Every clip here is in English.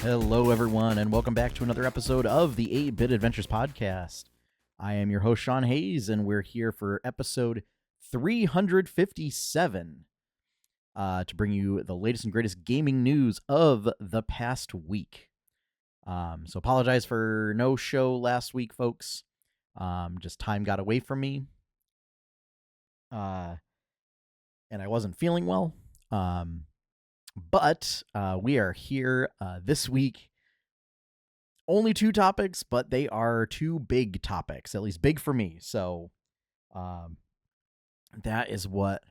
Hello, everyone, and welcome back to another episode of the 8-Bit Adventures Podcast. I am your host, Sean Hayes, and we're here for episode 357 to bring you the latest and greatest gaming news of the past week. So apologize for no show last week, folks. Just time got away from me, and I wasn't feeling well. But we are here this week. Only two topics, but they are two big topics, at least big for me. So that is what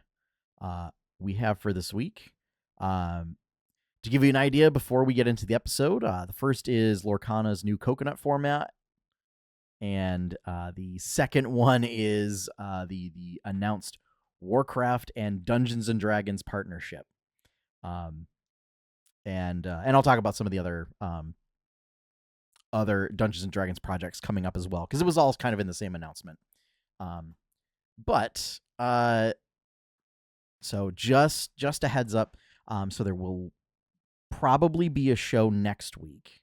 we have for this week. To give you an idea before we get into the episode, the first is Lorcana's new coconut format. And the second one is the announced Warcraft and Dungeons and Dragons partnership. And I'll talk about some of the other Dungeons and Dragons projects coming up as well, because it was all kind of in the same announcement. So just a heads up. So there will probably be a show next week.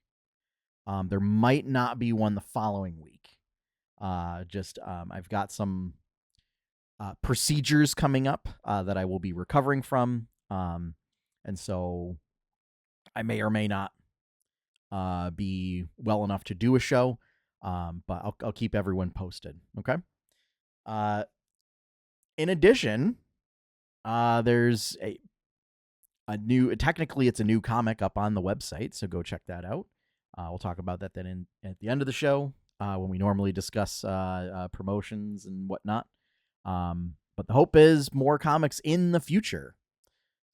There might not be one the following week. I've got some procedures coming up that I will be recovering from. And so I may or may not be well enough to do a show, but I'll keep everyone posted. Okay. In addition, there's a new. Technically, it's a new comic up on the website, so go check that out. We'll talk about that then at the end of the show when we normally discuss promotions and whatnot. But the hope is more comics in the future.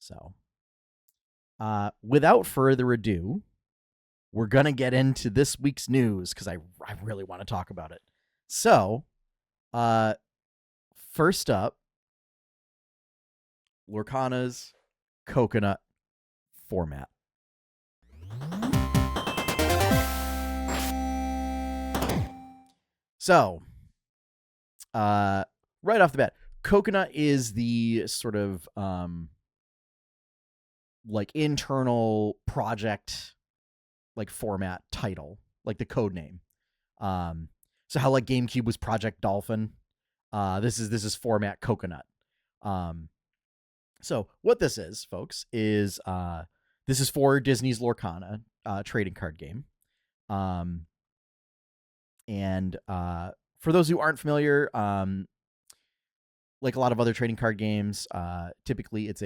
So, without further ado, we're going to get into this week's news because I really want to talk about it. So, first up, Lorcana's coconut format. So, right off the bat, coconut is the sort of like internal project format title, like the code name. So how like GameCube was Project Dolphin, this is format coconut. So what this is, folks, is this is for Disney's Lorcana trading card game. And for those who aren't familiar, like a lot of other trading card games, typically it's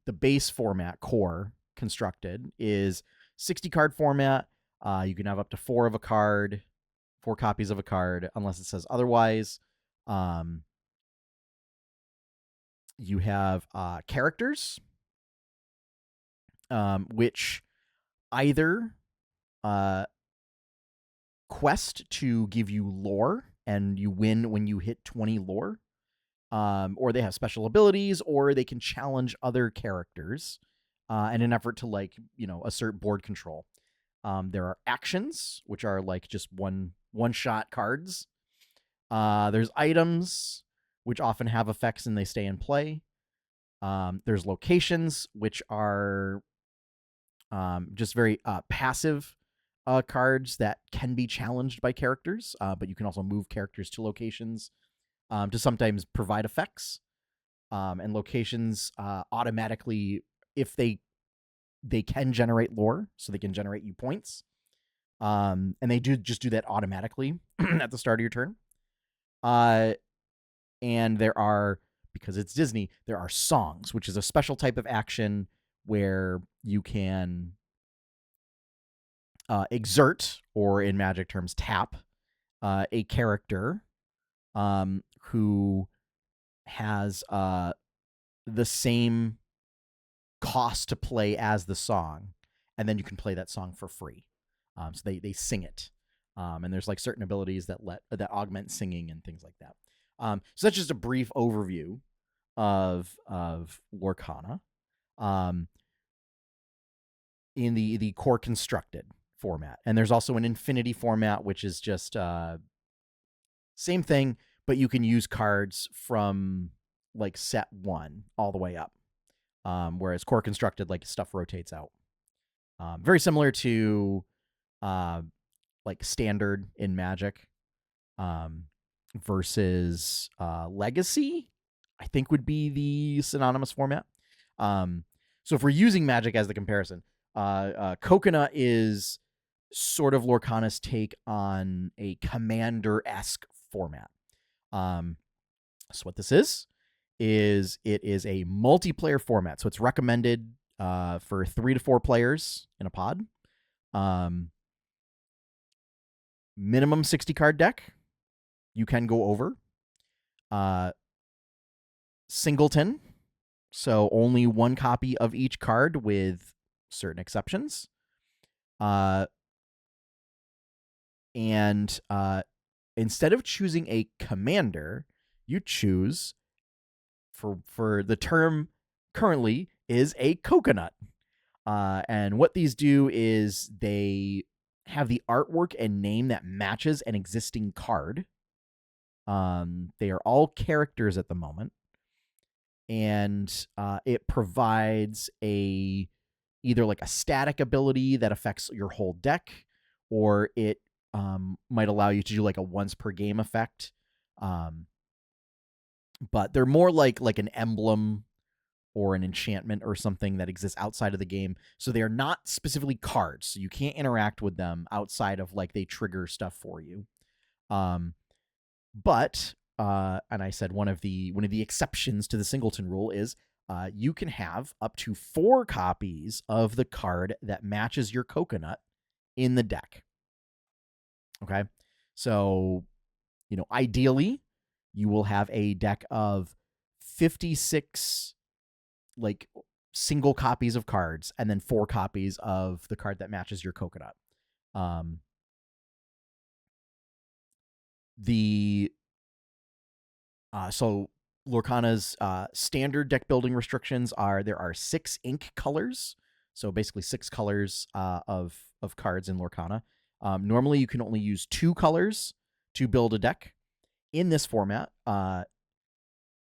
the base format core constructed is 60 card format. You can have up to 4 copies of a card, unless it says otherwise. You have characters, which either quest to give you lore, and you win when you hit 20 lore, or they have special abilities, or they can challenge other characters in an effort to assert board control. There are actions, which are like just one-shot cards. There's items, which often have effects and they stay in play. There's locations, which are just very passive cards that can be challenged by characters, but you can also move characters to locations to sometimes provide effects. And locations automatically, if they can generate lore, so they can generate you points. And they do that automatically at the start of your turn. And there are, because it's Disney, there are songs, which is a special type of action where you can exert, or in Magic terms, tap a character who has the same cost to play as the song, and then you can play that song for free. So they sing it, and there's like certain abilities that augment singing and things like that. So that's just a brief overview of Lorcana in the core constructed format. And there's also an infinity format, which is just same thing, but you can use cards from like set 1 all the way up. Whereas core constructed, like, stuff rotates out. Very similar to like standard in Magic, versus Legacy, I think would be the synonymous format. So if we're using Magic as the comparison, Coconut is sort of Lorcana's take on a Commander-esque format. So what this is it is a multiplayer format. So it's recommended for 3 to 4 players in a pod. Minimum 60 card deck. You can go over. Singleton. So only 1 copy of each card with certain exceptions. And instead of choosing a commander, you choose, for the term currently, is a coconut. And what these do is they have the artwork and name that matches an existing card. They are all characters at the moment. And it provides either like a static ability that affects your whole deck, or it might allow you to do like a once per game effect. But they're more like an emblem or an enchantment or something that exists outside of the game. So they are not specifically cards. So you can't interact with them outside of like they trigger stuff for you. But and I said one of the exceptions to the singleton rule is you can have up to 4 copies of the card that matches your coconut in the deck. Okay, so ideally you will have a deck of 56 like single copies of cards, and then 4 copies of the card that matches your coconut. So Lorcana's standard deck building restrictions are there are 6 ink colors, so basically 6 colors of cards in Lorcana. Normally you can only use 2 colors to build a deck. In this format,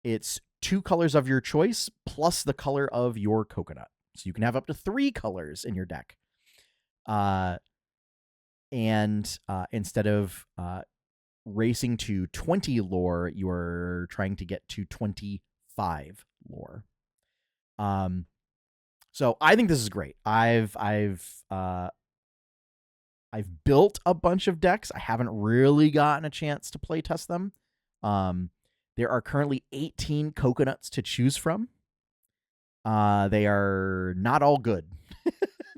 it's 2 colors of your choice plus the color of your coconut. So you can have up to 3 colors in your deck. And instead of racing to 20 lore, you're trying to get to 25 lore. So I think this is great. I've built a bunch of decks. I haven't really gotten a chance to play test them. There are currently 18 coconuts to choose from. They are not all good.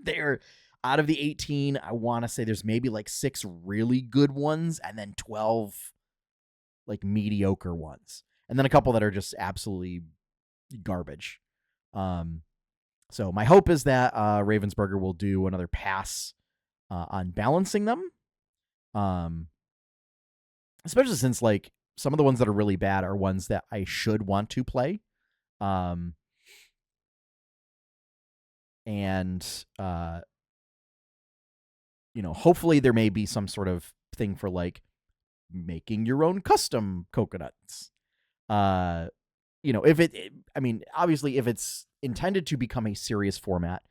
They're out of the 18, I want to say there's maybe like 6 really good ones and then 12 like mediocre ones. And then a couple that are just absolutely garbage. So my hope is that Ravensburger will do another pass on balancing them. Especially since like some of the ones that are really bad are ones that I should want to play. Hopefully there may be some sort of thing for like making your own custom coconuts. Obviously if it's intended to become a serious format,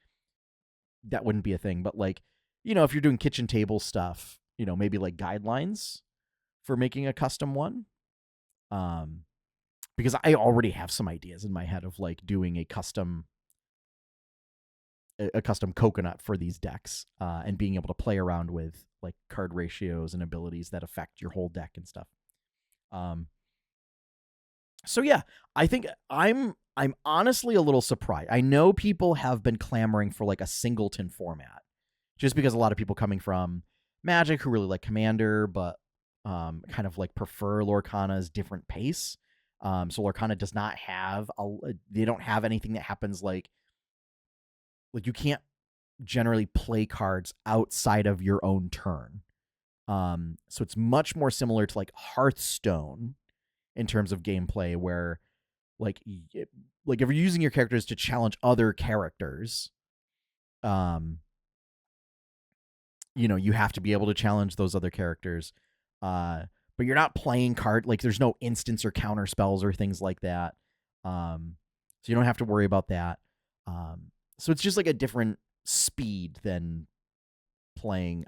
that wouldn't be a thing. But like, if you're doing kitchen table stuff, maybe like guidelines for making a custom one. Because I already have some ideas in my head of like doing a custom coconut for these decks, and being able to play around with like card ratios and abilities that affect your whole deck and stuff. So yeah, I think I'm honestly a little surprised. I know people have been clamoring for like a singleton format, just because a lot of people coming from Magic who really like Commander, but kind of like prefer Lorcana's different pace. So Lorcana does not have they don't have anything that happens like you can't generally play cards outside of your own turn. So it's much more similar to like Hearthstone in terms of gameplay, where like if you're using your characters to challenge other characters, you have to be able to challenge those other characters. But you're not playing like there's no instance or counter spells or things like that. So you don't have to worry about that. So it's just like a different speed than playing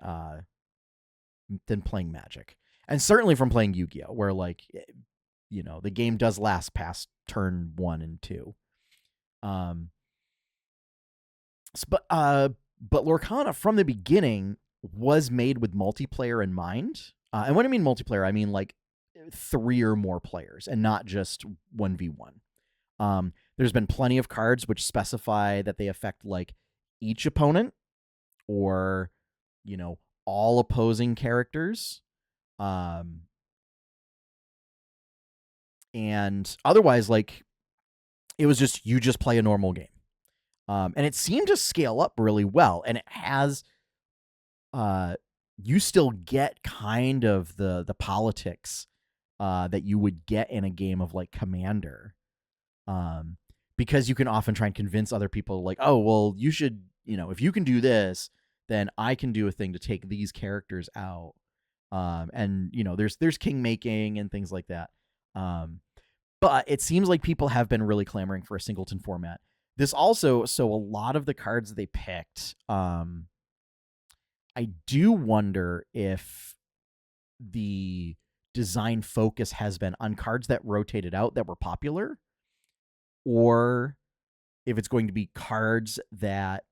Magic, and certainly from playing Yu-Gi-Oh, where like the game does last past turn 1 and 2. Um, but Lorcana from the beginning was made with multiplayer in mind. And when I mean multiplayer, I mean like 3 or more players and not just 1v1. There's been plenty of cards which specify that they affect like each opponent or, all opposing characters. And otherwise, like, it was just, you just play a normal game. And it seemed to scale up really well. And it has, you still get kind of the politics that you would get in a game of like Commander. Because you can often try and convince other people like, oh, well, you should, if you can do this, then I can do a thing to take these characters out. And there's king making and things like that. But it seems like people have been really clamoring for a singleton format. This also, so a lot of the cards they picked, I do wonder if the design focus has been on cards that rotated out that were popular, or if it's going to be cards that,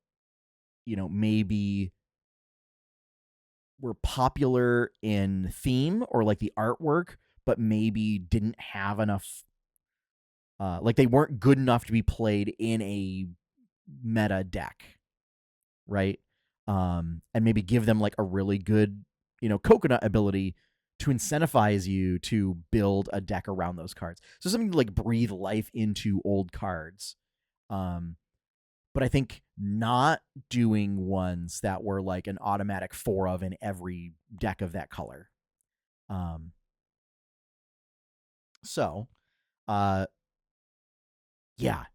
maybe were popular in theme or like the artwork, but maybe didn't have enough, like they weren't good enough to be played in a meta deck, right? And maybe give them like a really good, coconut ability to incentivize you to build a deck around those cards. So something to like breathe life into old cards. But I think not doing ones that were like an automatic 4 of in every deck of that color. So, yeah,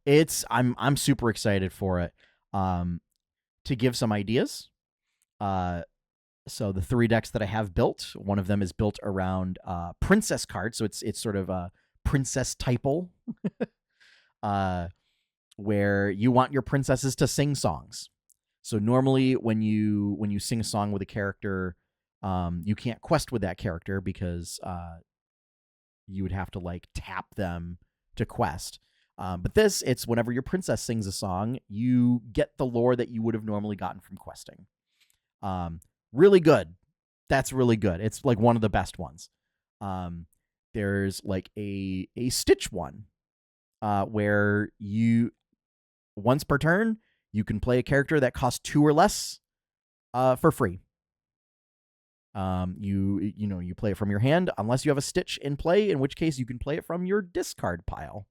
I'm super excited for it. To give some ideas, so the 3 decks that I have built, one of them is built around princess cards, so it's sort of a princess typal, where you want your princesses to sing songs. So normally when you sing a song with a character, you can't quest with that character because you would have to like tap them to quest. But it's whenever your princess sings a song, you get the lore that you would have normally gotten from questing. Really good. That's really good. It's like one of the best ones. There's like a Stitch one, where you once per turn you can play a character that costs 2 or less, for free. You play it from your hand unless you have a Stitch in play, in which case you can play it from your discard pile.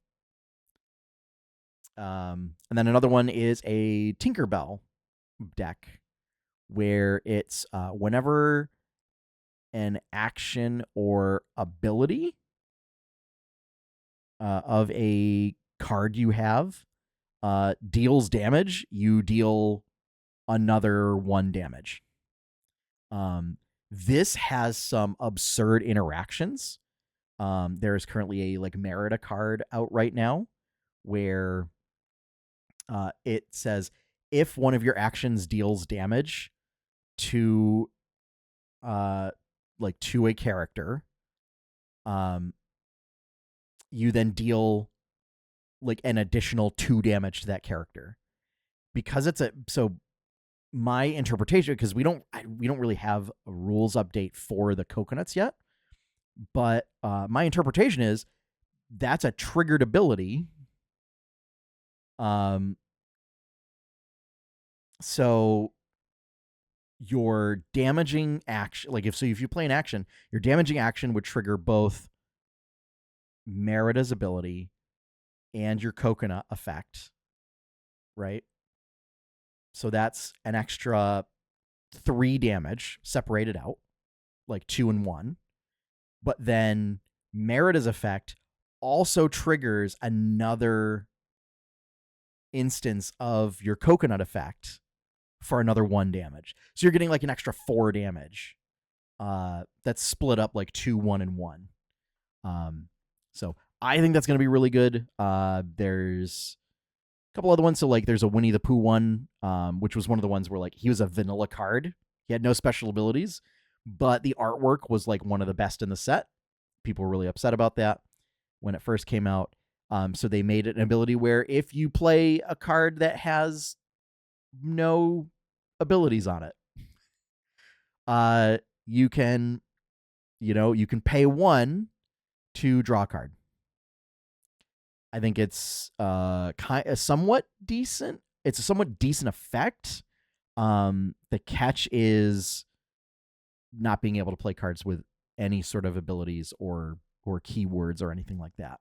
And then another one is a Tinkerbell deck, where it's whenever an action or ability of a card you have deals damage, you deal another 1 damage. This has some absurd interactions. There is currently a like Merida card out right now where it says if one of your actions deals damage to to a character, you then deal like an additional 2 damage to that character. Because my interpretation, because we don't really have a rules update for the coconuts yet, but my interpretation is that's a triggered ability. So your damaging action, like if you play an action, your damaging action would trigger both Merida's ability and your coconut effect, right? So that's an extra 3 damage separated out, like 2 and 1. But then Merida's effect also triggers another instance of your coconut effect for another 1 damage. So you're getting like an extra 4 damage. That's split up like 2, 1, and 1. So I think that's going to be really good. There's couple other ones. So like there's a Winnie the Pooh one, which was one of the ones where like he was a vanilla card. He had no special abilities, but the artwork was like one of the best in the set. People were really upset about that when it first came out. So they made it an ability where if you play a card that has no abilities on it, you can, you can pay 1 to draw a card. I think it's somewhat decent. It's a somewhat decent effect. The catch is not being able to play cards with any sort of abilities or keywords or anything like that.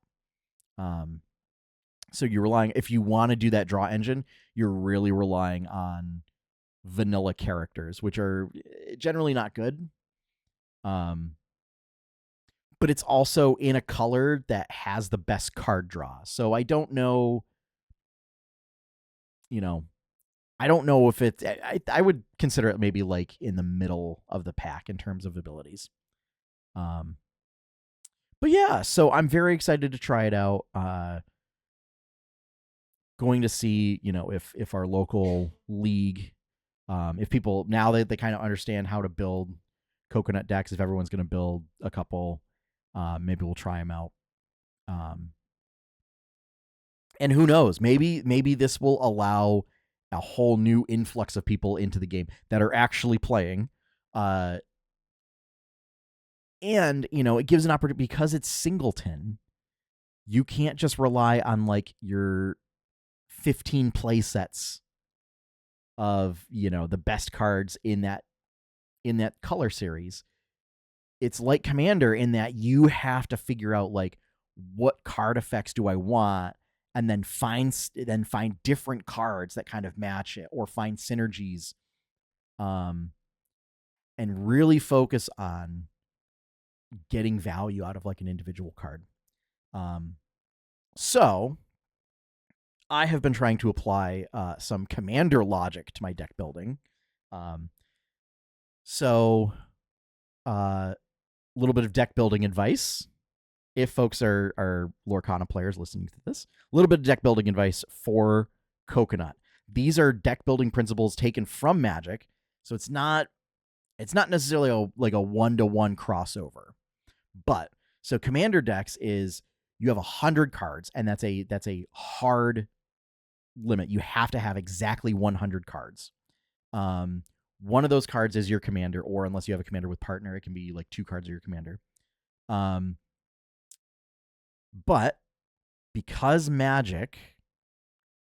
So you're relying, if you want to do that draw engine, you're really relying on vanilla characters, which are generally not good. But it's also in a color that has the best card draw. So I don't know, I don't know if it's, I would consider it maybe like in the middle of the pack in terms of abilities. But yeah, so I'm very excited to try it out. Going to see, if our local league, if people, now they kind of understand how to build coconut decks, if everyone's going to build a couple, maybe we'll try them out. And who knows, maybe this will allow a whole new influx of people into the game that are actually playing. And, it gives an opportunity, because it's singleton, you can't just rely on like your 15 play sets of, the best cards in that color series. It's like Commander in that you have to figure out like what card effects do I want, and then find different cards that kind of match it, or find synergies, and really focus on getting value out of like an individual card. So I have been trying to apply some Commander logic to my deck building. So a little bit of deck building advice. If folks are Lorcana players listening to this, a little bit of deck building advice for Coconut. These are deck building principles taken from Magic, so it's not necessarily a 1-to-1 crossover. But so Commander decks is, you have 100 cards, and that's a hard limit. You have to have exactly 100 cards. One of those cards is your commander, or unless you have a commander with partner, it can be like 2 cards of your commander. But because Magic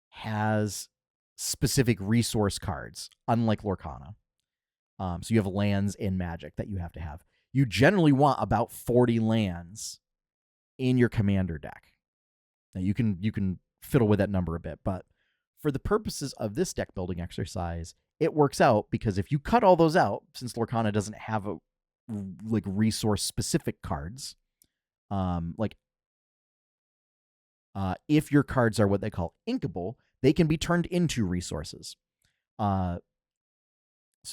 has specific resource cards, unlike Lorcana, so you have lands in Magic that you have to have. You generally want about 40 lands in your commander deck. Now you can fiddle with that number a bit, but for the purposes of this deck building exercise, it works out, because if you cut all those out, since Lorcana doesn't have resource specific cards, if your cards are what they call inkable, they can be turned into resources. So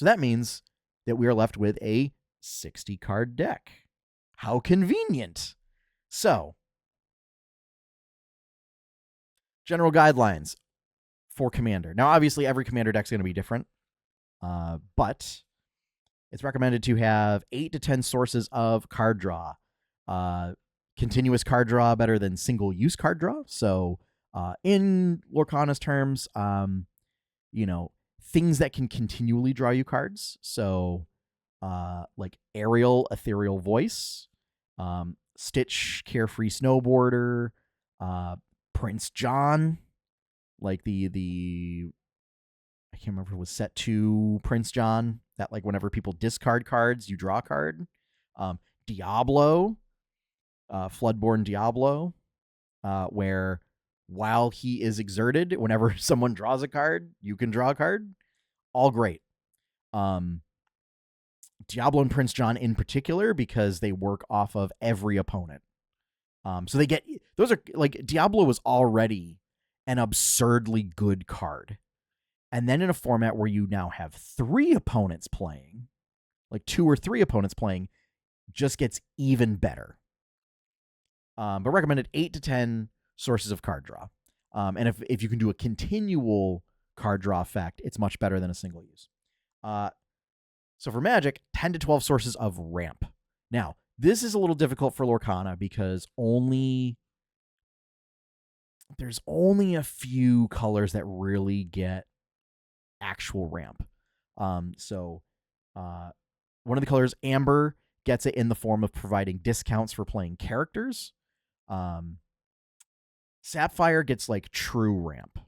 that means that we are left with a 60 card deck. How convenient. So, general guidelines for Commander. Now, obviously, every Commander deck is going to be different, but it's recommended to have 8 to 10 sources of card draw. Continuous card draw better than single-use card draw. So, in Lorcana's terms, things that can continually draw you cards. So, like Ariel, Ethereal Voice, Stitch, Carefree Snowboarder, Prince John, like the I can't remember if it was set 2 Prince John, that like whenever people discard cards, you draw a card. Diablo, Floodborn Diablo, where while he is exerted, whenever someone draws a card, you can draw a card. All great. Diablo and Prince John in particular, because they work off of every opponent. So they get, those are like, Diablo was already an absurdly good card. And then in a format where you now have 3 opponents playing, like 2 or 3 opponents playing, just gets even better. But recommended 8 to 10 sources of card draw. And if you can do a continual card draw effect, it's much better than a single use. So for Magic, 10 to 12 sources of ramp. Now, this is a little difficult for Lorcana because there's only a few colors that really get actual ramp. So one of the colors, Amber, gets it in the form of providing discounts for playing characters. Sapphire gets like true ramp.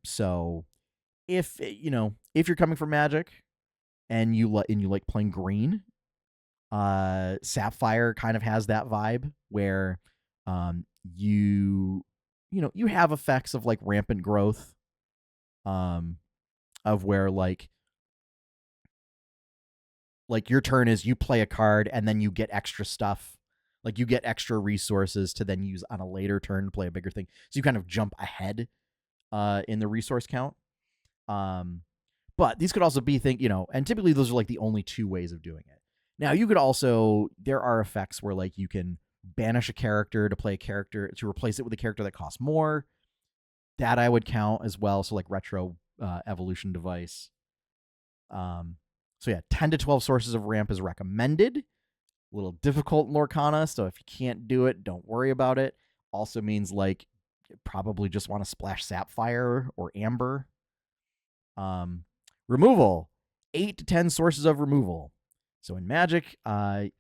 So if you're coming from Magic and you like playing green, Sapphire kind of has that vibe where you have effects of like rampant growth, of where like your turn is you play a card and then you get extra stuff. Like you get extra resources to then use on a later turn to play a bigger thing. So you kind of jump ahead in the resource count. But these could also be and typically those are like the only two ways of doing it. Now you could also, there are effects where like you can banish a character to play a character to replace it with a character that costs more. That I would count as well. So like retro evolution device. So yeah, 10 to 12 sources of ramp is recommended. A little difficult in Lorcana, so if you can't do it, don't worry about it. Also means like you probably just want to splash Sapphire or Amber. Removal, 8 to 10 sources of removal. So in Magic, and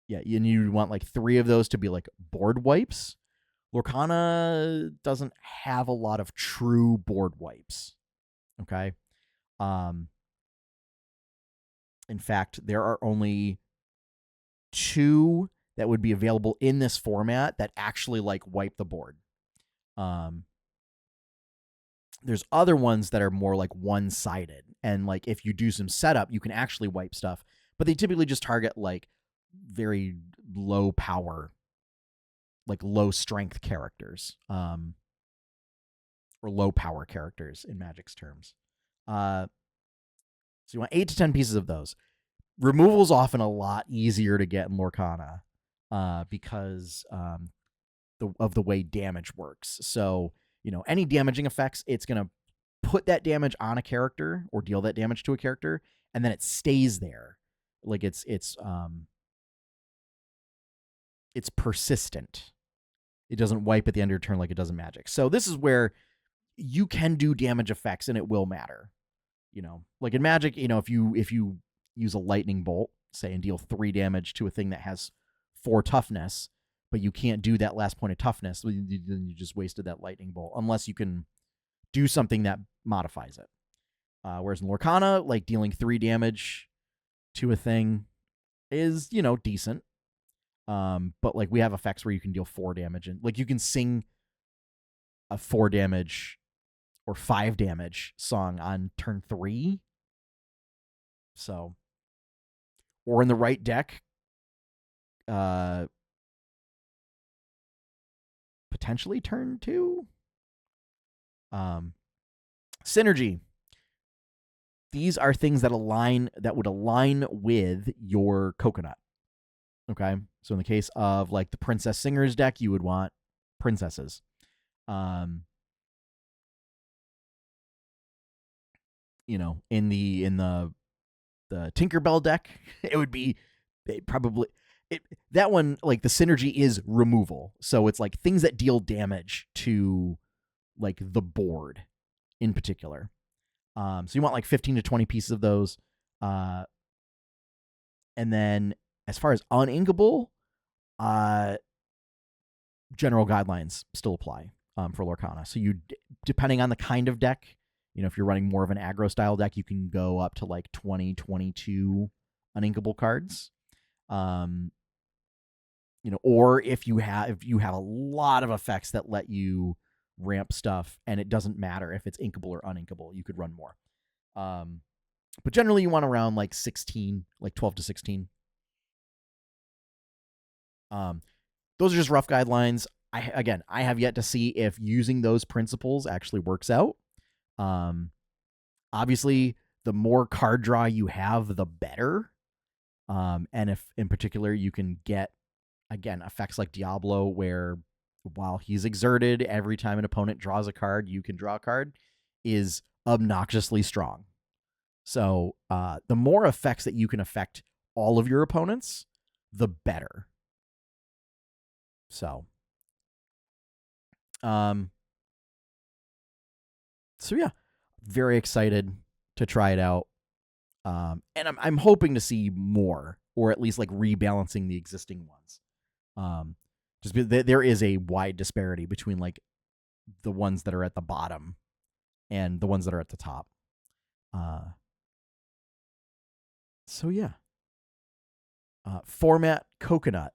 you want like 3 of those to be like board wipes. Lorcana doesn't have a lot of true board wipes. Okay. In fact, there are only 2 that would be available in this format that actually like wipe the board. There's other ones that are more like one-sided, and like if you do some setup, you can actually wipe stuff, but they typically just target like very low power, like low strength characters, or low power characters in Magic's terms. So you want 8 to 10 pieces of those. Removal is often a lot easier to get in Lorcana because of the way damage works. So, any damaging effects, it's going to put that damage on a character or deal that damage to a character, and then it stays there. Like it's persistent. It doesn't wipe at the end of your turn like it does in Magic. So this is where you can do damage effects and it will matter. Like in Magic, if you use a lightning bolt, say, and deal 3 damage to a thing that has 4 toughness, but you can't do that last point of toughness, then you just wasted that lightning bolt, unless you can do something that modifies it. Whereas in Lorcana, like dealing 3 damage to a thing is, decent. But like we have effects where you can deal 4 damage, and like you can sing a 4 damage or 5 damage song on turn 3. So, or in the right deck, potentially turn 2. Synergy. These are things that would align with your coconut. Okay, so in the case of like the Princess Singers deck, you would want princesses. In the Tinkerbell deck, it would be that one, like the synergy is removal. So it's like things that deal damage to like the board in particular. So you want like 15 to 20 pieces of those. And then as far as uninkable, general guidelines still apply for Lorcana. So depending on the kind of deck, if you're running more of an aggro style deck, you can go up to like 20, 22 uninkable cards. Or if you have a lot of effects that let you ramp stuff, and it doesn't matter if it's inkable or uninkable, you could run more. But generally you want around like 16, like 12 to 16. Those are just rough guidelines. I have yet to see if using those principles actually works out. Obviously, the more card draw you have, the better. And if in particular you can get, again, effects like Diablo where while he's exerted, every time an opponent draws a card, you can draw a card, is obnoxiously strong. So the more effects that you can affect all of your opponents, the better. So, yeah, very excited to try it out. And I'm hoping to see more, or at least like rebalancing the existing ones. Just there is a wide disparity between like the ones that are at the bottom and the ones that are at the top. So yeah. Format Coconut.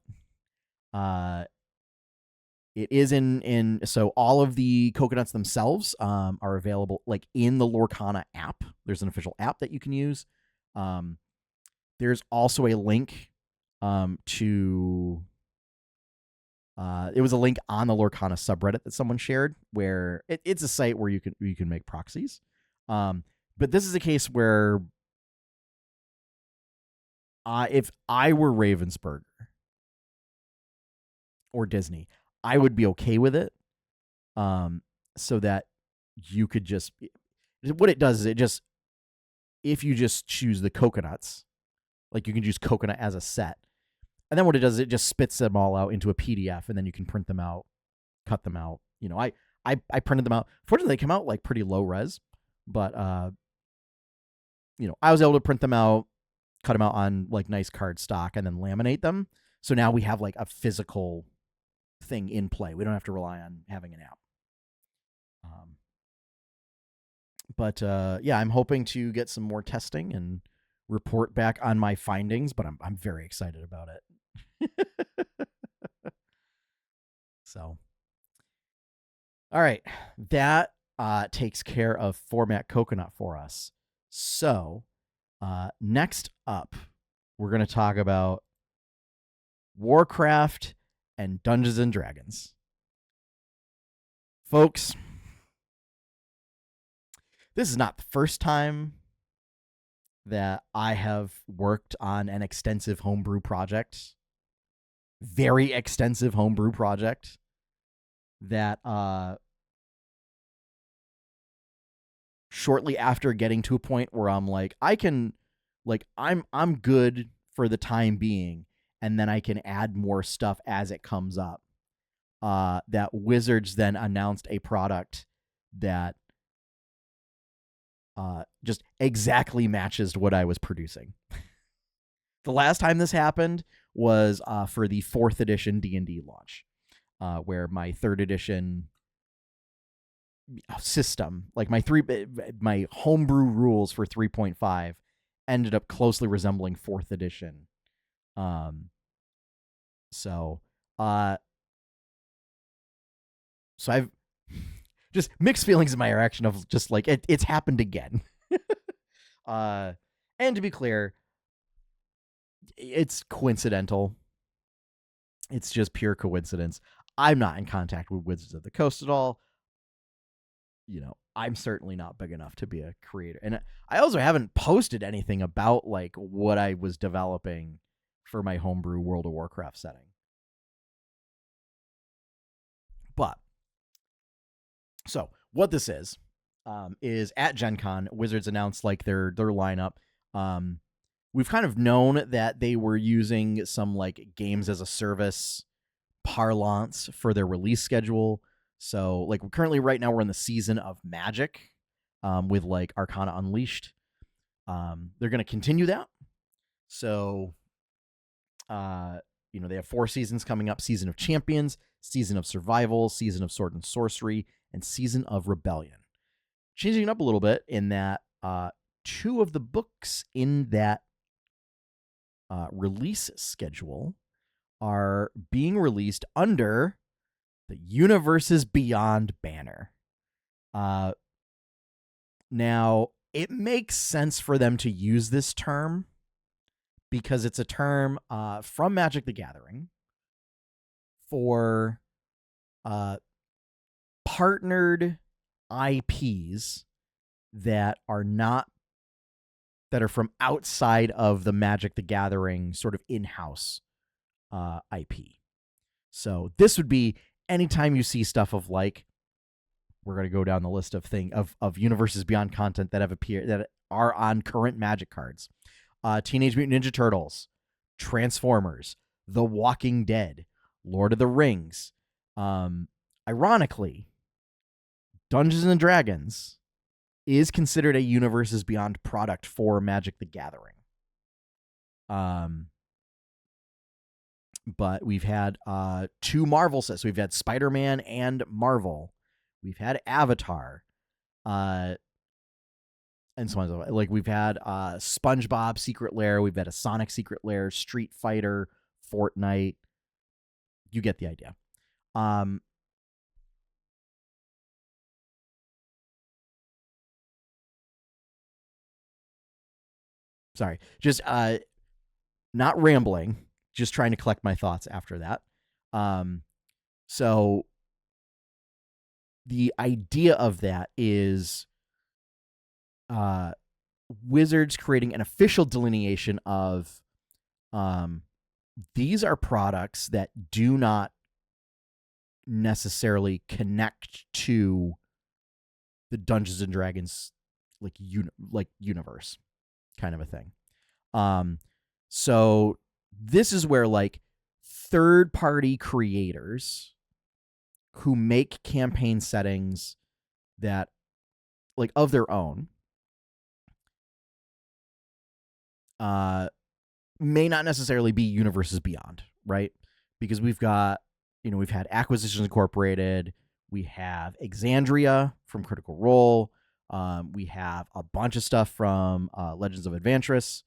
It is so all of the coconuts themselves are available like in the Lorcana app. There's an official app that you can use. There's also a link to it was a link on the Lorcana subreddit that someone shared where it's a site where you can make proxies. But this is a case where if I were Ravensburger or Disney, I would be okay with it. So that you could just, what it does is if you just choose the coconuts, like you can use coconut as a set. And then what it does is it just spits them all out into a PDF, and then you can print them out, cut them out. I printed them out. Fortunately, they come out like pretty low res, but I was able to print them out, cut them out on like nice card stock, and then laminate them. So now we have like a physical thing in play. We don't have to rely on having an app. But I'm hoping to get some more testing and report back on my findings, but I'm very excited about it. So, all right, that takes care of Format Coconut for us. So, next up, we're going to talk about Warcraft and Dungeons and Dragons. Folks, this is not the first time that I have worked on an extensive homebrew project. Very extensive homebrew project that shortly after getting to a point where I'm like, I'm good for the time being, and then I can add more stuff as it comes up. That Wizards then announced a product that just exactly matches what I was producing. The last time this happened was for the 4th edition D&D launch, where my 3rd edition system, like my homebrew rules for 3.5, ended up closely resembling 4th edition. So I've just mixed feelings in my reaction of just like it's happened again. And to be clear, it's coincidental. It's just pure coincidence. I'm not in contact with Wizards of the Coast at all. I'm certainly not big enough to be a creator. And I also haven't posted anything about like what I was developing for my homebrew World of Warcraft setting. But so what this is at Gen Con, Wizards announced like their lineup. We've kind of known that they were using some like games as a service parlance for their release schedule. So like currently right now we're in the season of Magic with like Arcana Unleashed. They're going to continue that. So, they have 4 seasons coming up: Season of Champions, Season of Survival, Season of Sword and Sorcery, and Season of Rebellion. Changing it up a little bit in that 2 of the books in that release schedule are being released under the Universes Beyond banner. Now, it makes sense for them to use this term because it's a term from Magic the Gathering for partnered IPs that are from outside of the Magic the Gathering sort of in-house IP. So this would be anytime you see stuff of like, we're going to go down the list of universes beyond content that have appeared, that are on current Magic cards. Teenage Mutant Ninja Turtles, Transformers, The Walking Dead, Lord of the Rings. Ironically, Dungeons and Dragons is considered a universes beyond product for Magic the Gathering. But we've had 2 Marvel sets. We've had Spider-Man and Marvel. We've had Avatar. And so on. Like we've had SpongeBob Secret Lair. We've had a Sonic Secret Lair, Street Fighter, Fortnite. You get the idea. Sorry, just not rambling, just trying to collect my thoughts after that. So the idea of that is Wizards creating an official delineation of these are products that do not necessarily connect to the Dungeons and Dragons like universe kind of a thing. So this is where like third-party creators who make campaign settings that like of their own may not necessarily be universes beyond, right? Because we've got, we've had Acquisitions Incorporated, we have Exandria from Critical Role, we have a bunch of stuff from Legends of Adventures.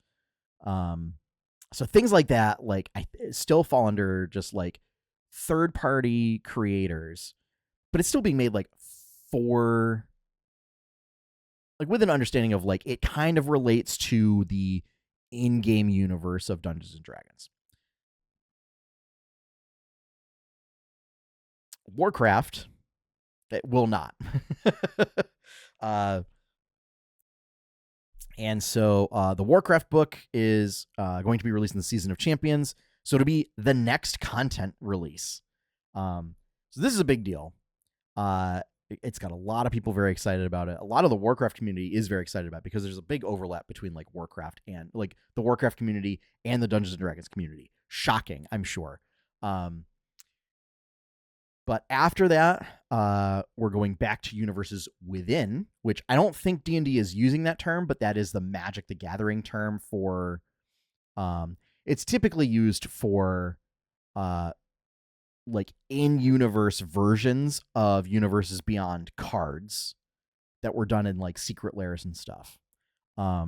So things like that, like I still fall under just like third-party creators, but it's still being made like for, like with an understanding of like it kind of relates to the in-game universe of Dungeons and Dragons. Warcraft, it will not. And so the Warcraft book is going to be released in the Season of Champions. So it'll be the next content release. So this is a big deal. It's got a lot of people very excited about it. A lot of the Warcraft community is very excited about it because there's a big overlap between like Warcraft and like the Warcraft community and the Dungeons and Dragons community. Shocking, I'm sure. But after that, we're going back to universes within, which I don't think D&D is using that term, but that is the Magic the Gathering term for. It's typically used for, like in-universe versions of universes beyond cards that were done in like secret lairs and stuff. I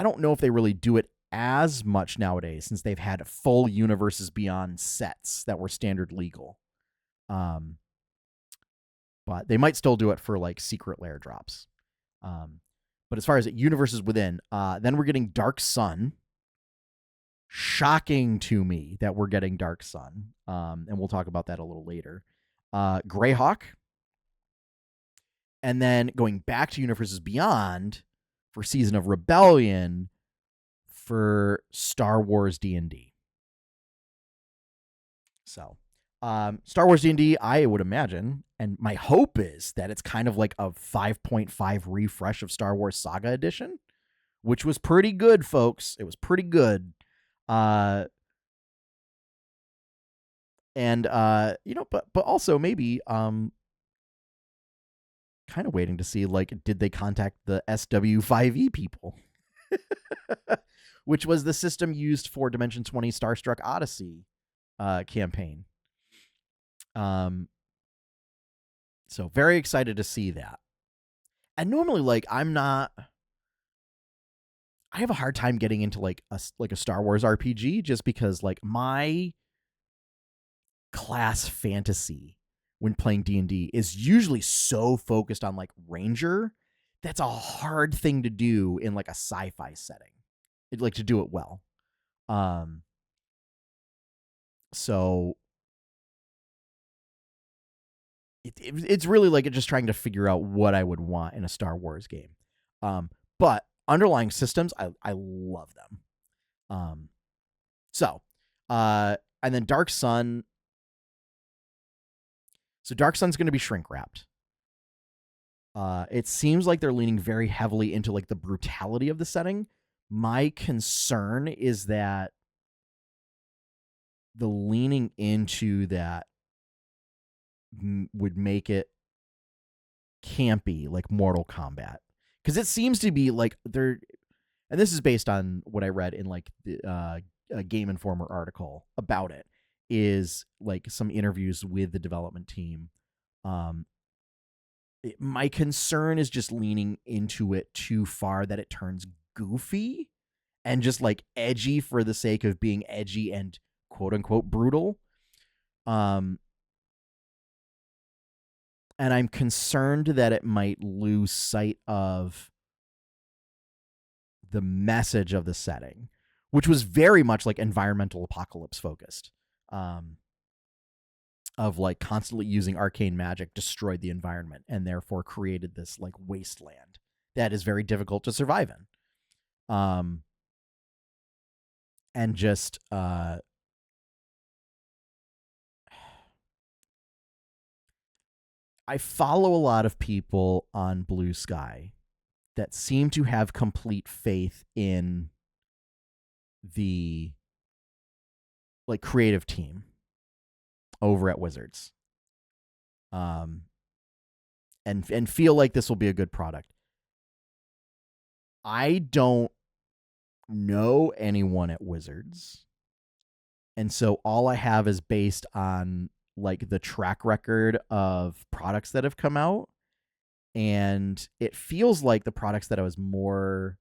don't know if they really do it as much nowadays since they've had full universes beyond sets that were standard legal. But they might still do it for like secret lair drops. But as far as universes within, then we're getting Dark Sun. Shocking to me that we're getting Dark Sun. And we'll talk about that a little later. Greyhawk. And then going back to universes beyond for Season of Rebellion for Star Wars D&D. So, Star Wars D&D, I would imagine, and my hope is that it's kind of like a 5.5 refresh of Star Wars Saga Edition, which was pretty good, folks. It was pretty good. But also maybe kind of waiting to see, like, did they contact the SW5E people? Which was the system used for Dimension 20 Starstruck Odyssey campaign. So very excited to see that. And normally, like, I have a hard time getting into like a Star Wars RPG just because like my class fantasy when playing D&D is usually so focused on like Ranger. That's a hard thing to do in like a sci-fi setting. Like to do it well. So it's really like just trying to figure out what I would want in a Star Wars game. But underlying systems, I love them. And then Dark Sun, So Dark Sun's going to be shrink wrapped. It seems like they're leaning very heavily into like the brutality of the setting. My concern is that the leaning into that would make it campy, like Mortal Kombat, because it seems to be like they're, and this is based on what I read in like the a Game Informer article about it, is like some interviews with the development team. My concern is just leaning into it too far, that it turns goofy and just like edgy for the sake of being edgy and quote unquote brutal. And I'm concerned that it might lose sight of the message of the setting, which was very much like environmental apocalypse focused. Of like constantly using arcane magic destroyed the environment and therefore created this like wasteland that is very difficult to survive in. And just I follow a lot of people on Blue Sky that seem to have complete faith in the like creative team over at Wizards. And feel like this will be a good product. I don't know anyone at Wizards. And so all I have is based on like the track record of products that have come out. And it feels like the products that I was more,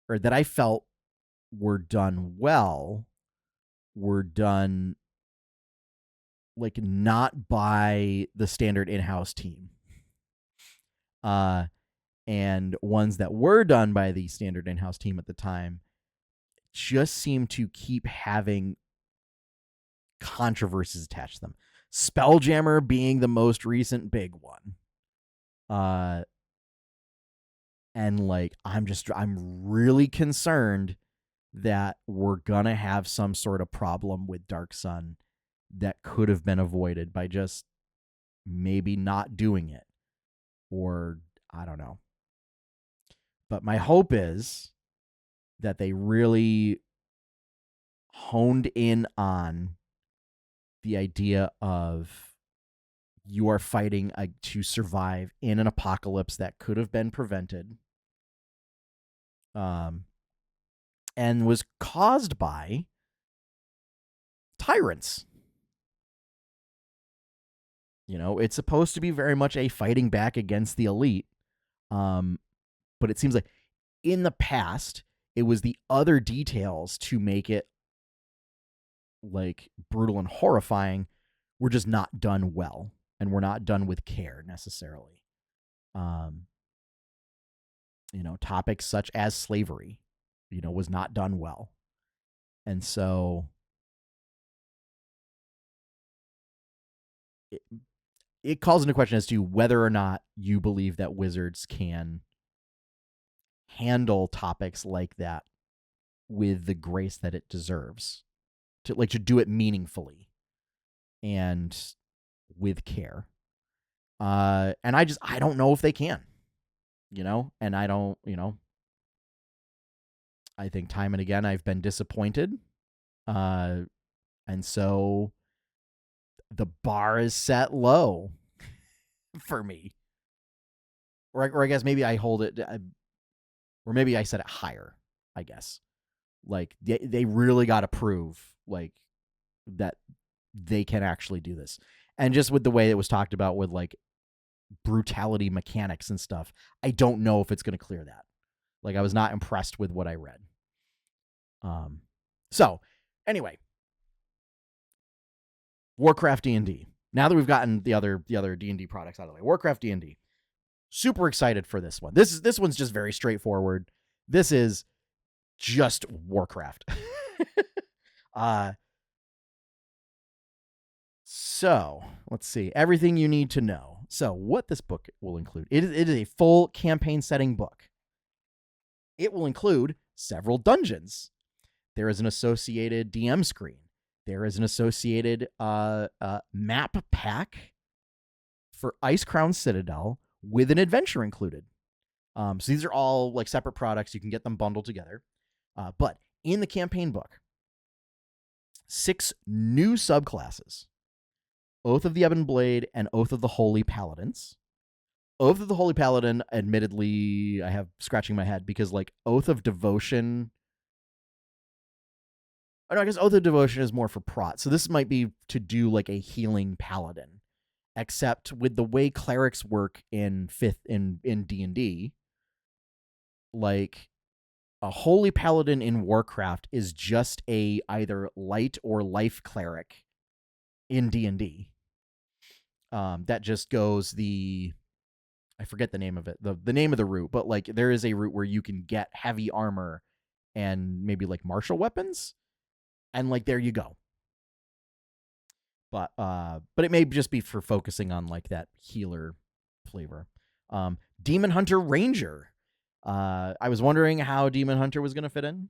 or that I felt were done well, were done like not by the standard in-house team. And ones that were done by the standard in-house team at the time just seem to keep having controversies attached to them. Spelljammer being the most recent big one. And like, I'm really concerned that we're gonna have some sort of problem with Dark Sun that could have been avoided by just maybe not doing it, or I don't know. But my hope is that they really honed in on the idea of you are fighting to survive in an apocalypse that could have been prevented, and was caused by tyrants. You know, it's supposed to be very much a fighting back against the elite. But it seems like in the past, it was the other details to make it like brutal and horrifying were just not done well, and were not done with care necessarily. You know, topics such as slavery, you know, was not done well. And so it calls into question as to whether or not you believe that Wizards can handle topics like that with the grace that it deserves, to do it meaningfully and with care. And I don't know if they can, you know, and I don't, you know, I think time and again I've been disappointed. And so the bar is set low for me. Or I guess maybe I hold it, or maybe I set it higher, I guess. Like, they really got to prove, like, that they can actually do this. And just with the way it was talked about with, like, brutality mechanics and stuff, I don't know if it's going to clear that. Like, I was not impressed with what I read. So, anyway. Warcraft D&D. Now that we've gotten the other D&D products out of the way, Warcraft D&D. Super excited for this one. This one's just very straightforward. This is just Warcraft. So, let's see. Everything you need to know. So, what this book will include. It is a full campaign setting book. It will include several dungeons. There is an associated DM screen. There is an associated map pack for Ice Crown Citadel with an adventure included. So these are all like separate products. You can get them bundled together. But in the campaign book, 6 new subclasses: Oath of the Ebon Blade and Oath of the Holy Paladins. Oath of the Holy Paladin, admittedly, I have scratching my head because like Oath of Devotion. Oh, no, I guess Oath of Devotion is more for prot. So this might be to do like a healing paladin. Except with the way clerics work in D&D, like a holy paladin in Warcraft is just a either light or life cleric in D&D. That just goes I forget the name of it, the name of the route, but like there is a route where you can get heavy armor and maybe like martial weapons, and like there you go. But it may just be for focusing on like that healer flavor. Demon Hunter Ranger. I was wondering how Demon Hunter was going to fit in.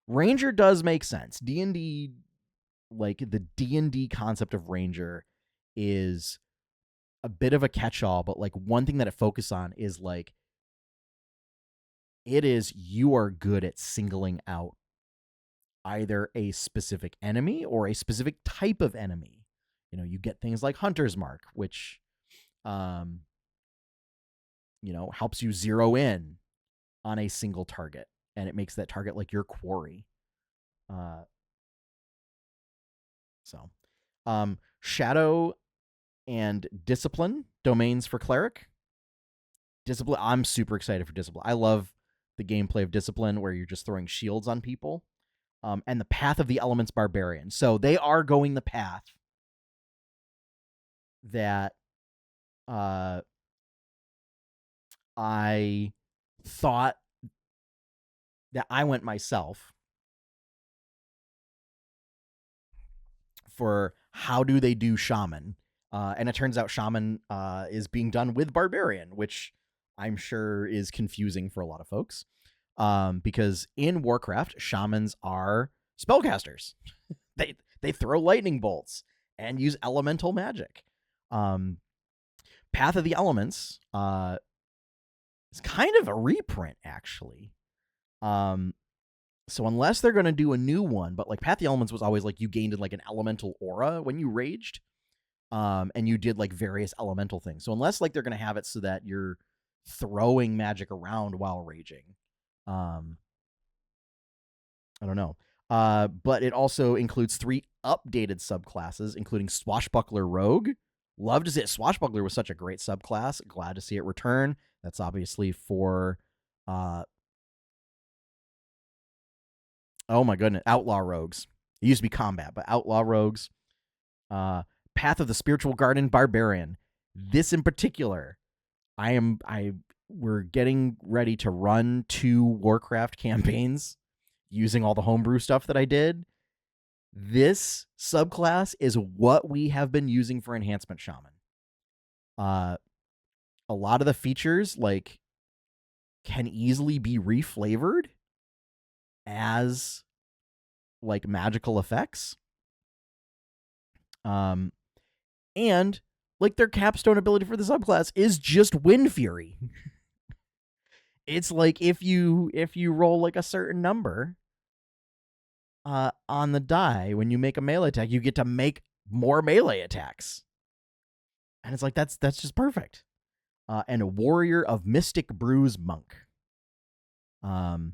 Ranger does make sense. D&D, like the D&D concept of Ranger is a bit of a catch-all, but like one thing that it focuses on is like you are good at singling out either a specific enemy or a specific type of enemy. You know, you get things like Hunter's Mark, which, helps you zero in on a single target, and it makes that target like your quarry. Shadow and Discipline domains for Cleric. Discipline, I'm super excited for Discipline. I love the gameplay of Discipline where you're just throwing shields on people. And the Path of the Elements Barbarian. So they are going the path that I thought that I went myself for how do they do Shaman. And it turns out Shaman is being done with Barbarian, which I'm sure is confusing for a lot of folks. Because in Warcraft, Shamans are spellcasters. They throw lightning bolts and use elemental magic. Path of the Elements is kind of a reprint, actually. So unless they're going to do a new one, but like Path of the Elements was always like you gained like an elemental aura when you raged, and you did like various elemental things. So unless like they're going to have it so that you're throwing magic around while raging, I don't know. But it also includes 3 updated subclasses, including Swashbuckler Rogue. Loved to see it. Swashbuckler was such a great subclass. Glad to see it return. That's obviously for, oh my goodness, Outlaw Rogues. It used to be combat, but Outlaw Rogues. Path of the Spiritual Garden Barbarian. This in particular, we're getting ready to run 2 Warcraft campaigns using all the homebrew stuff that I did. This subclass is what we have been using for Enhancement Shaman. A lot of the features like can easily be reflavored as like magical effects. And like their capstone ability for the subclass is just Wind Fury. It's like if you roll like a certain number on the die when you make a melee attack, you get to make more melee attacks. And it's like that's just perfect. And a Warrior of Mystic Brews Monk. So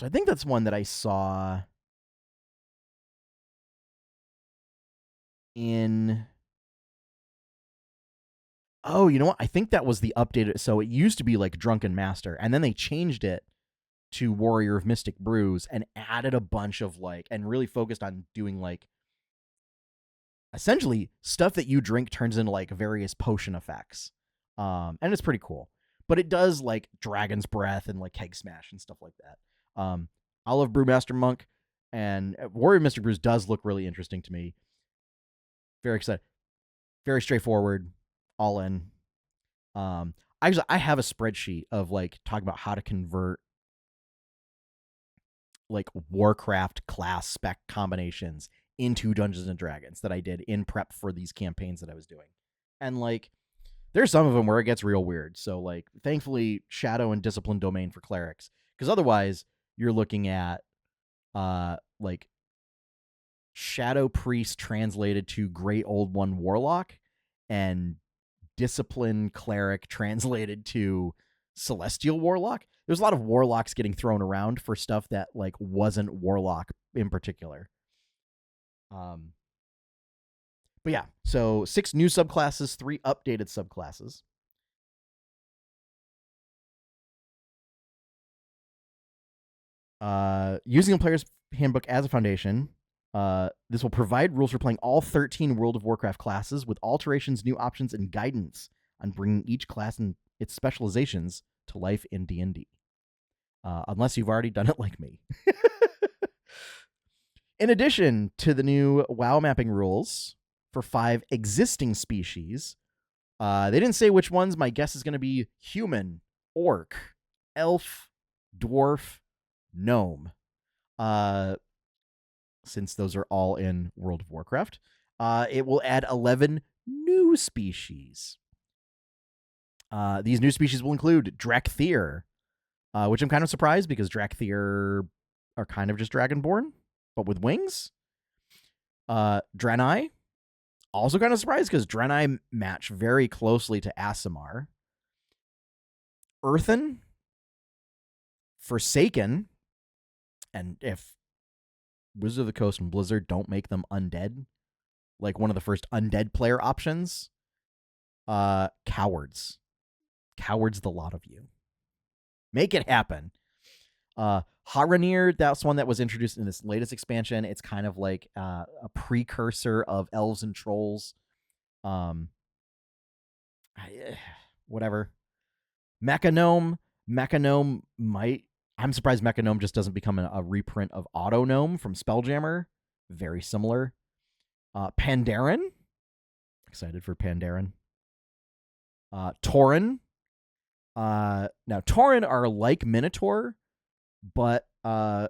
I think that's one that I saw in... Oh, you know what? I think that was the updated... So it used to be like Drunken Master, and then they changed it to Warrior of Mystic Brews and added a bunch of like... And really focused on doing like... Essentially, stuff that you drink turns into like various potion effects. And it's pretty cool. But it does like Dragon's Breath and like Keg Smash and stuff like that. I love Brewmaster Monk, and Warrior of Mystic Brews does look really interesting to me. Very excited. Very straightforward. All in. Actually, I have a spreadsheet of like talking about how to convert like Warcraft class spec combinations into Dungeons and Dragons that I did in prep for these campaigns that I was doing. And like there's some of them where it gets real weird. So like thankfully shadow and discipline domain for clerics, because otherwise you're looking at like shadow priest translated to great old one warlock and discipline cleric translated to celestial warlock. There's a lot of warlocks getting thrown around for stuff that like wasn't warlock in particular. But yeah, so 6 new subclasses, 3 updated subclasses. Using a player's handbook as a foundation, this will provide rules for playing all 13 World of Warcraft classes with alterations, new options, and guidance on bringing each class and its specializations to life in D&D. Unless you've already done it like me. In addition to the new WoW mapping rules for 5 existing species, they didn't say which ones. My guess is going to be human, orc, elf, dwarf, gnome. Since those are all in World of Warcraft. It will add 11 new species. These new species will include Drakthir, which I'm kind of surprised because Drakthir are kind of just Dragonborn, but with wings. Draenei, also kind of surprised because Draenei match very closely to Aasimar. Earthen, Forsaken, and if Wizards of the Coast and Blizzard don't make them undead, like one of the first undead player options, cowards. Cowards, the lot of you. Make it happen. Haranir, that's one that was introduced in this latest expansion. It's kind of like a precursor of elves and trolls. Whatever. Mechanome might... I'm surprised Mechanome just doesn't become a reprint of Autognome from Spelljammer. Very similar. Pandaren. Excited for Pandaren. Tauren. Now, Tauren are like Minotaur, but the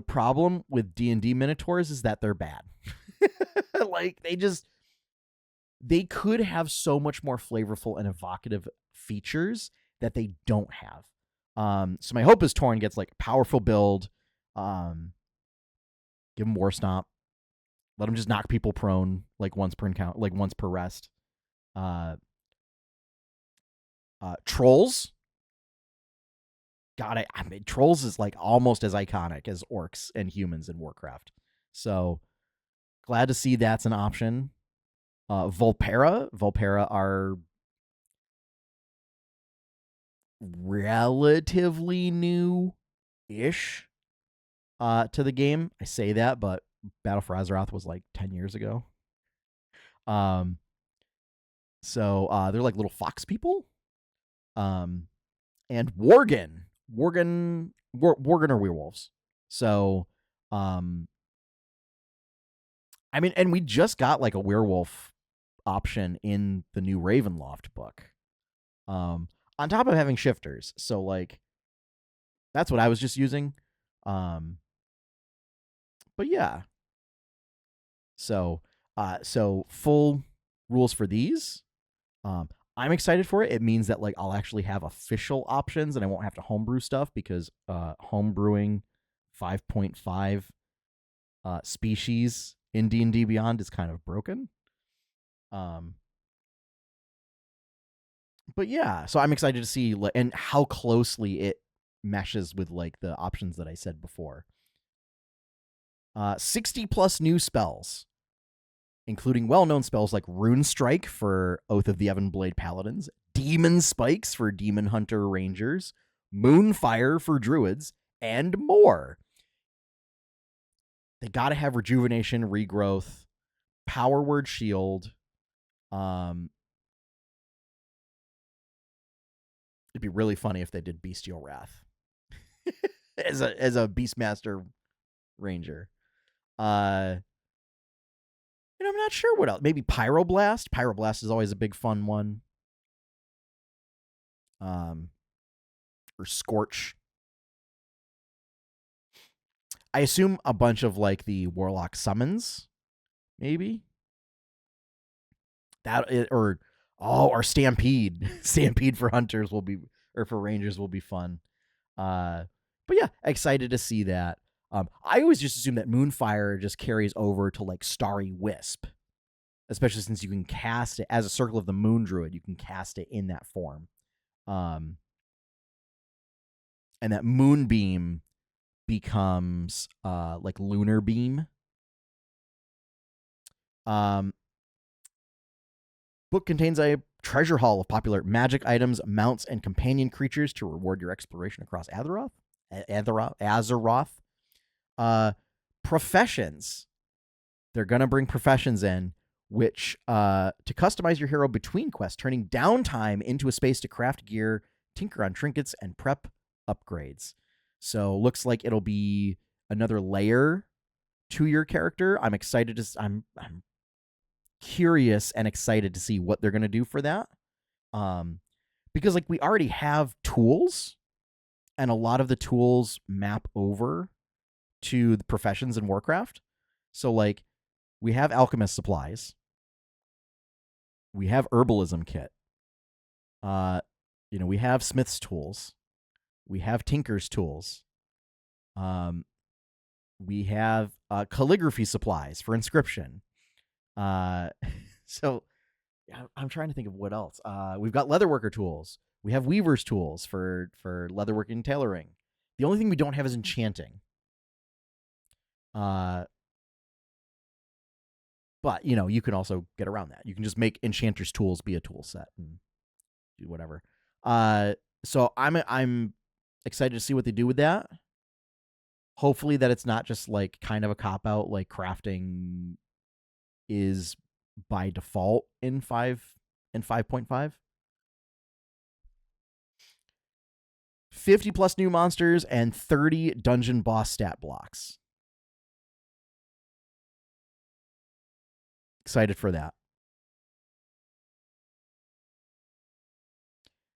problem with D&D Minotaurs is that they're bad. Like, they could have so much more flavorful and evocative features that they don't have. So my hope is Tauren gets like a powerful build. Give him War Stomp. Let him just knock people prone like once per encounter, like once per rest. Trolls. God, I mean, Trolls is like almost as iconic as orcs and humans in Warcraft. So glad to see that's an option. Volpera. Volpera are relatively new-ish to the game. I say that, but Battle for Azeroth was like 10 years ago. So they're like little fox people. And Worgen. Worgen are werewolves. So, I mean, and we just got like a werewolf option in the new Ravenloft book. On top of having shifters. So like that's what I was just using. But yeah. So full rules for these. I'm excited for it. It means that like I'll actually have official options and I won't have to homebrew stuff because homebrewing 5.5 species in D&D Beyond is kind of broken. But yeah, so I'm excited to see and how closely it meshes with like the options that I said before. 60 plus new spells, including well-known spells like Rune Strike for Oath of the Evenblade Paladins, Demon Spikes for Demon Hunter Rangers, Moonfire for Druids, and more. They gotta have Rejuvenation, Regrowth, Power Word Shield. It'd be really funny if they did Bestial Wrath as a Beastmaster Ranger. And I'm not sure what else. Maybe Pyroblast. Pyroblast is always a big fun one. Or Scorch. I assume a bunch of like the Warlock summons, maybe. Or Stampede. Stampede for hunters will be, or for rangers will be fun. But yeah, excited to see that. I always just assume that Moonfire just carries over to like Starry Wisp, especially since you can cast it as a Circle of the Moon Druid. You can cast it in that form. And that Moonbeam becomes like Lunar Beam. Book contains a treasure haul of popular magic items, mounts, and companion creatures to reward your exploration across Azeroth. Professions. They're going to bring professions in, which to customize your hero between quests, turning downtime into a space to craft gear, tinker on trinkets, and prep upgrades. So looks like it'll be another layer to your character. I'm excited to. I'm curious and excited to see what they're going to do for that. Because like we already have tools, and a lot of the tools map over to the professions in Warcraft. So like we have alchemist supplies, we have herbalism kit, we have smith's tools, we have tinker's tools, we have calligraphy supplies for inscription. So I'm trying to think of what else. We've got leatherworker tools. We have weaver's tools for leatherworking and tailoring. The only thing we don't have is enchanting. But you can also get around that. You can just make enchanter's tools be a tool set and do whatever. So I'm excited to see what they do with that. Hopefully that it's not just like kind of a cop out, like crafting is by default in 5.5. 50 plus new monsters and 30 dungeon boss stat blocks. Excited for that.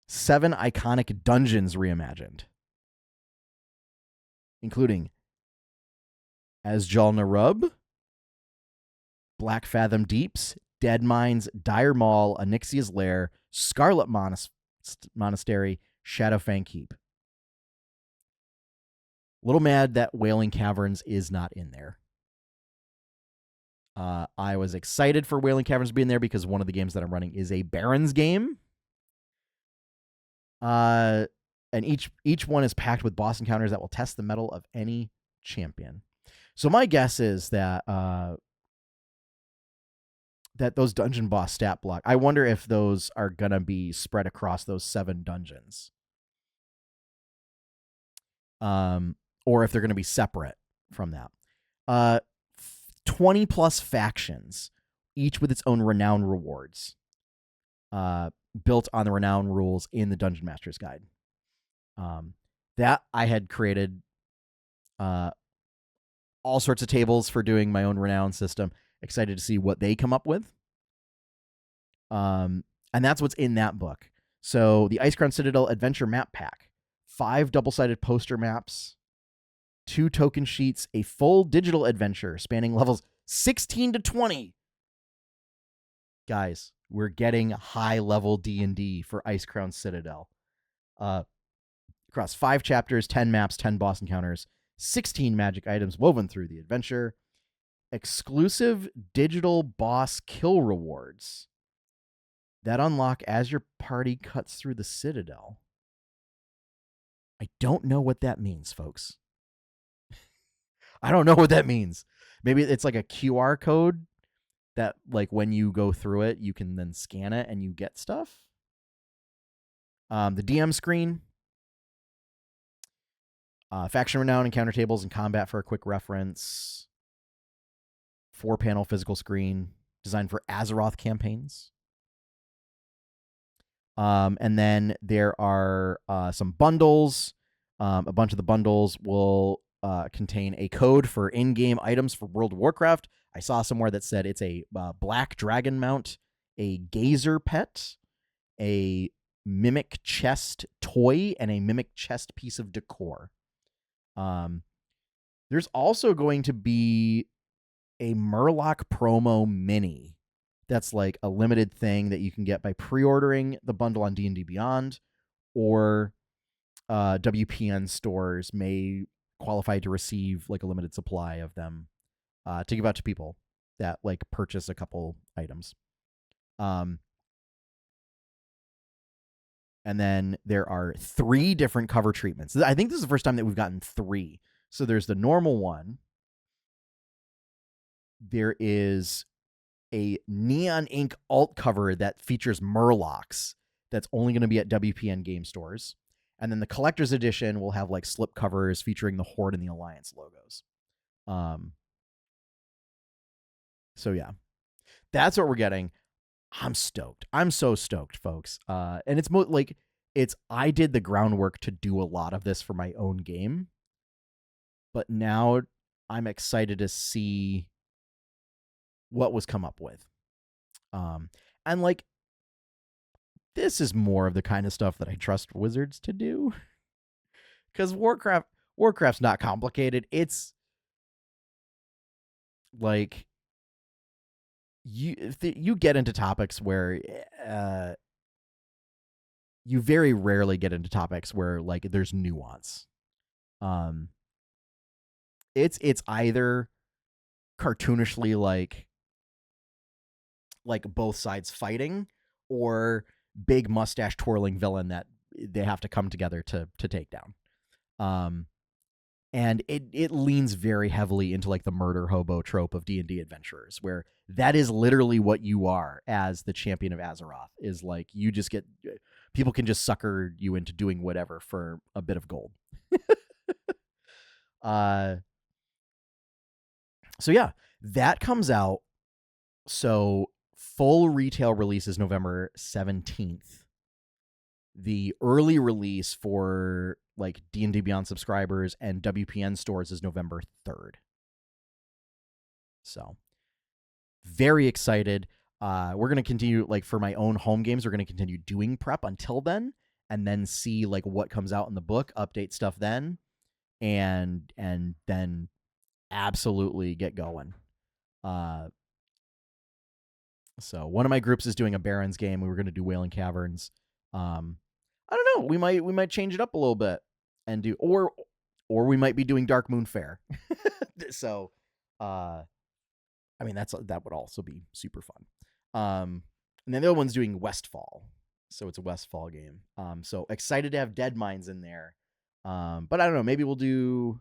7 iconic dungeons reimagined, including Asjal Narub, Black Fathom Deeps, Dead Mines, Dire Maul, Onyxia's Lair, Scarlet Monastery, Shadowfang Keep. A little mad that Wailing Caverns is not in there. I was excited for Wailing Caverns to be in there because one of the games that I'm running is a Barons game. And each one is packed with boss encounters that will test the mettle of any champion. So my guess is that that those dungeon boss stat block, I wonder if those are going to be spread across those 7 dungeons. Or if they're going to be separate from that. 20 plus factions, each with its own renown rewards, built on the renown rules in the Dungeon Master's Guide. That I had created all sorts of tables for doing my own renown system. Excited to see what they come up with. And that's what's in that book. So the Icecrown Citadel Adventure Map Pack, 5 double-sided poster maps, 2 token sheets, a full digital adventure spanning levels 16 to 20. Guys, we're getting high-level D&D for Icecrown Citadel. Across 5 chapters, 10 maps, 10 boss encounters, 16 magic items woven through the adventure, exclusive digital boss kill rewards that unlock as your party cuts through the Citadel. I don't know what that means, folks. I don't know what that means. Maybe it's like a QR code that, like, when you go through it, you can then scan it and you get stuff. The DM screen, faction renown, encounter tables, and combat for a quick reference. 4-panel physical screen designed for Azeroth campaigns. And then there are some bundles. A bunch of the bundles will contain a code for in-game items for World of Warcraft. I saw somewhere that said it's a black dragon mount, a gazer pet, a mimic chest toy, and a mimic chest piece of decor. There's also going to be a Murloc promo mini That's like a limited thing that you can get by pre-ordering the bundle on D&D Beyond, or WPN stores may qualify to receive like a limited supply of them to give out to people that like purchase a couple items. And then there are 3 different cover treatments. I think this is the first time that we've gotten 3. So there's the normal one. There is a neon ink alt cover that features Murlocs that's only going to be at WPN game stores. And then the collector's edition will have like slip covers featuring the Horde and the Alliance logos. So yeah, that's what we're getting. I'm stoked. I'm so stoked, folks. And it's I did the groundwork to do a lot of this for my own game, but now I'm excited to see what was come up with. And like, this is more of the kind of stuff that I trust Wizards to do. Because Warcraft's not complicated. It's like you get into topics where you very rarely get into topics where like there's nuance. It's either cartoonishly like both sides fighting, or big mustache twirling villain that they have to come together to take down. And it leans very heavily into like the murder hobo trope of D&D adventurers, where that is literally what you are as the champion of Azeroth, is like you just get, people can just sucker you into doing whatever for a bit of gold. So yeah, that comes out. So full retail release is November 17th. The early release for like D&D Beyond subscribers and WPN stores is November 3rd. So very excited. We're going to continue, like for my own home games, we're going to continue doing prep until then, and then see like what comes out in the book, update stuff then, and then absolutely get going. So one of my groups is doing a Barons game. We were going to do Wailing Caverns. I don't know. We might change it up a little bit and do, or we might be doing Dark Moon Fair. So, I mean, that would also be super fun. And then the other one's doing Westfall. So it's a Westfall game. So excited to have Dead Mines in there. But I don't know. Maybe we'll do,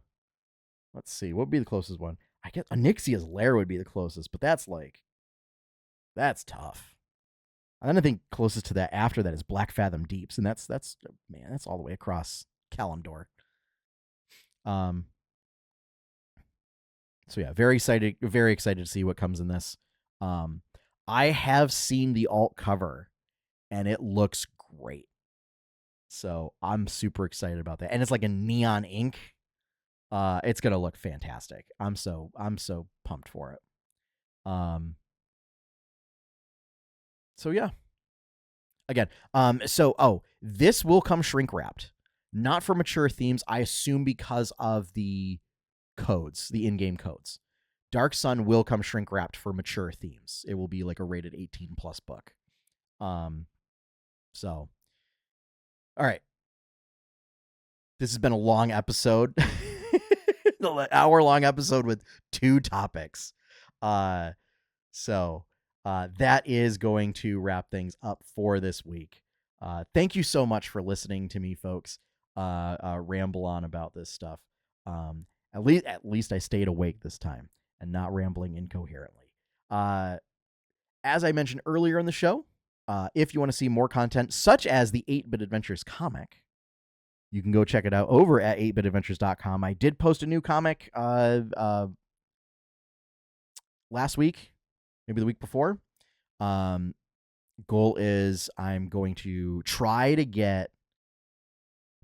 let's see, what would be the closest one? I guess Onyxia's Lair would be the closest, but that's tough. And then I think closest to that after that is Black Fathom Deeps, and that's man, that's all the way across Kalimdor. So yeah, very excited to see what comes in this. I have seen the alt cover, and it looks great. So I'm super excited about that, and it's like a neon ink. It's gonna look fantastic. I'm so pumped for it. So yeah. Again, this will come shrink wrapped, not for mature themes. I assume because of the codes, the in-game codes. Dark Sun will come shrink wrapped for mature themes. It will be like a rated 18 plus book. So, all right. This has been a long episode, an hour-long episode with 2 topics. So that is going to wrap things up for this week. Thank you so much for listening to me, folks. Ramble on about this stuff. At least I stayed awake this time and not rambling incoherently. As I mentioned earlier in the show, if you want to see more content, such as the 8-Bit Adventures comic, you can go check it out over at 8bitadventures.com. I did post a new comic last week, maybe the week before. Goal is I'm going to try to get,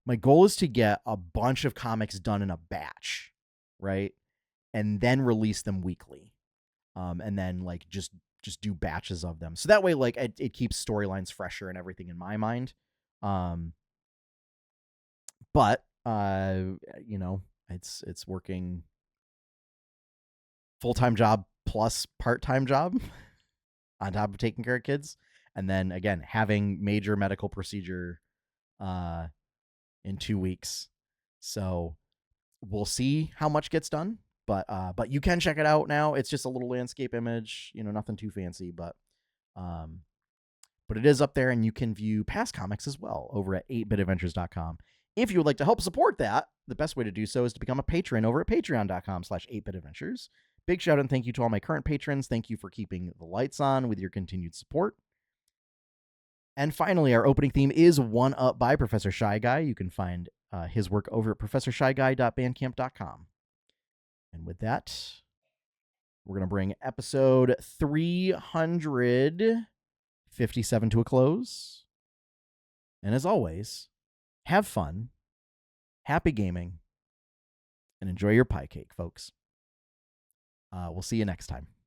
my goal is to get a bunch of comics done in a batch, right? And then release them weekly. And then like just do batches of them. So that way, like it keeps storylines fresher and everything in my mind. But you know, it's working full-time job plus part-time job. on top of taking care of kids. And then again, having major medical procedure in 2 weeks. So we'll see how much gets done. But you can check it out now. It's just a little landscape image, nothing too fancy, but it is up there, and you can view past comics as well over at 8bitadventures.com. If you would like to help support that, the best way to do so is to become a patron over at patreon.com/8bitadventures. Big shout out and thank you to all my current patrons. Thank you for keeping the lights on with your continued support. And finally, our opening theme is One Up by Professor Shy Guy. You can find his work over at professorshyguy.bandcamp.com. And with that, we're going to bring episode 357 to a close. And as always, have fun, happy gaming, and enjoy your pie cake, folks. We'll see you next time.